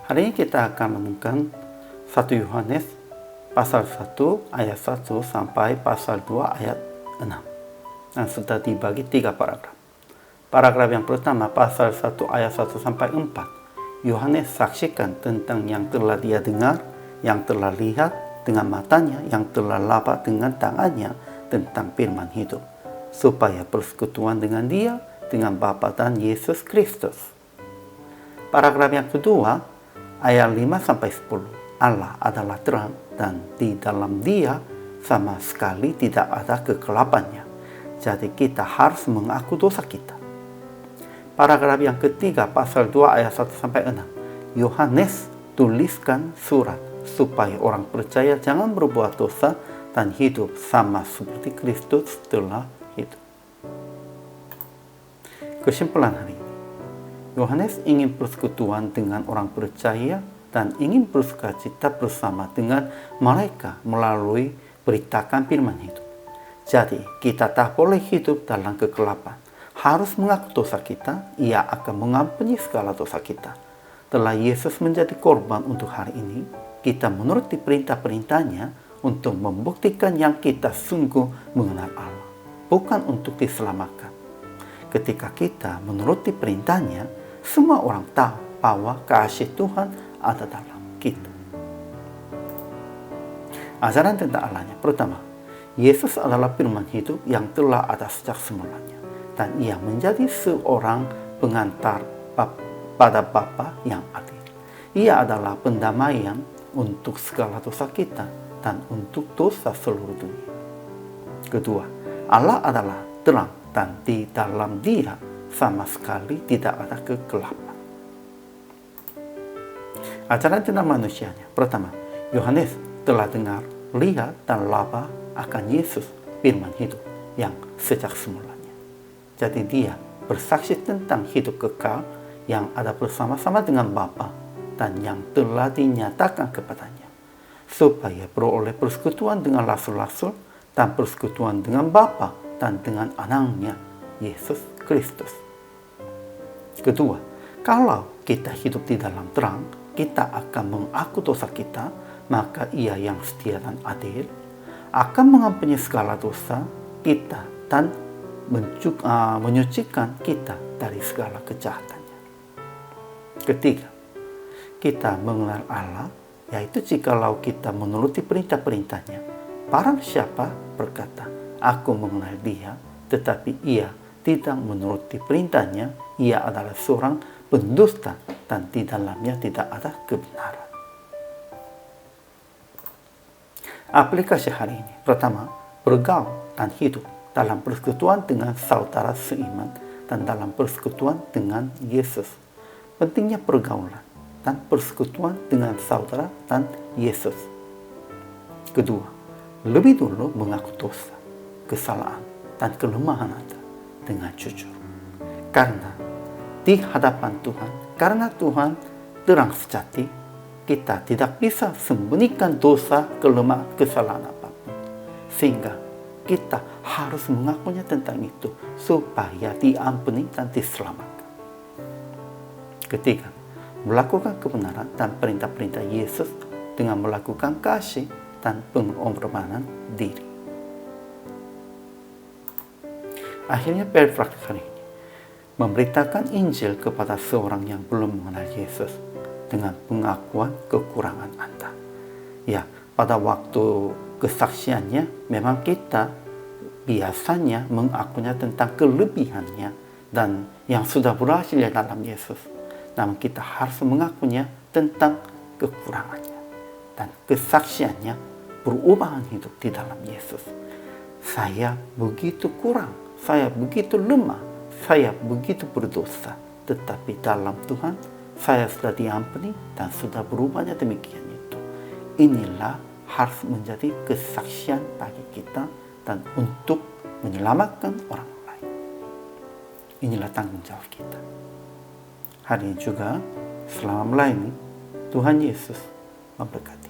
Hari ini kita akan menemukan 1 Yohanes pasal 1 ayat 1 sampai pasal 2 ayat 6. Dan sudah dibagi 3 paragraf. Paragraf yang pertama, pasal 1 ayat 1 sampai 4. Yohanes saksikan tentang yang telah dia dengar, yang telah lihat dengan matanya, yang telah laba dengan tangannya tentang firman hidup, supaya persekutuan dengan dia, dengan Bapa dan Yesus Kristus. Paragraf yang kedua, ayat 5 sampai 10. Allah adalah terang dan di dalam Dia sama sekali tidak ada kegelapannya. Jadi kita harus mengaku dosa kita. Paragraf yang ketiga, pasal 2 ayat 1 sampai 6. Yohanes tuliskan surat supaya orang percaya jangan berbuat dosa dan hidup sama seperti Kristus telah hidup. Kesimpulan hari ini, Yohanes ingin persekutuan dengan orang percaya dan ingin bersukacita bersama dengan mereka melalui beritakan firman hidup. Jadi, kita tak boleh hidup dalam kegelapan. Harus mengaku dosa kita, Ia akan mengampuni segala dosa kita. Telah Yesus menjadi korban untuk hari ini, kita menuruti perintah-perintahnya untuk membuktikan yang kita sungguh mengenal Allah, bukan untuk diselamatkan. Ketika kita menuruti perintahnya, semua orang tahu bahwa kasih Tuhan ada dalam kita. Ajaran tentang Allahnya. Pertama, Yesus adalah firman hidup yang telah ada sejak semulanya, dan Ia menjadi seorang pengantar pada Bapa yang adil. Ia adalah pendamaian untuk segala dosa kita dan untuk dosa seluruh dunia. Kedua, Allah adalah terang dan di dalam Dia sama sekali tidak ada kegelapan. Ajaran tentang manusianya. Pertama, Yohanes telah dengar, lihat, dan laba akan Yesus, firman hidup yang sejak semulanya. Jadi dia bersaksi tentang hidup kekal yang ada bersama-sama dengan Bapa dan yang telah dinyatakan kepadanya, supaya beroleh persekutuan dengan rasul-rasul dan persekutuan dengan Bapa dan dengan anaknya, Yesus Kristus. Kedua, kalau kita hidup di dalam terang, kita akan mengaku dosa kita, maka Ia yang setia dan adil akan mengampuni segala dosa kita dan menyucikan kita dari segala kejahatannya. Ketiga, kita mengenal Allah, yaitu jikalau kita menuruti perintah-perintahnya. Barang siapa berkata, aku mengenal Dia, tetapi ia tidak menuruti perintahnya, ia adalah seorang pendusta dan di dalamnya tidak ada kebenaran. Aplikasi hari ini. Pertama, bergaul dan hidup dalam persekutuan dengan saudara seiman dan dalam persekutuan dengan Yesus. Pentingnya pergaulan dan persekutuan dengan saudara dan Yesus. Kedua, lebih dulu mengaku dosa, kesalahan, dan kelemahan Anda dengan jujur. Karena di hadapan Tuhan, karena Tuhan terang sejati, kita tidak bisa sembunyikan dosa, kelemahan, kesalahan apapun. Sehingga kita harus mengakunya tentang itu supaya diampuni dan diselamatkan. Ketiga, melakukan kebenaran dan perintah-perintah Yesus dengan melakukan kasih dan pengorbanan diri. Akhirnya praktik hari ini, memberitakan Injil kepada seorang yang belum mengenal Yesus dengan pengakuan kekurangan Anda. Ya, pada waktu kesaksiannya memang kita biasanya mengakunya tentang kelebihannya dan yang sudah berhasil dalam Yesus. Namun kita harus mengakunya tentang kekurangannya dan kesaksiannya perubahan hidup di dalam Yesus. Saya begitu kurang, saya begitu lemah, saya begitu berdosa, tetapi dalam Tuhan saya sudah diampuni dan sudah berubahnya demikian itu. Inilah harus menjadi kesaksian bagi kita dan untuk menyelamatkan orang lain. Inilah tanggung jawab kita. Hari ini juga selama melayani, Tuhan Yesus memberkati.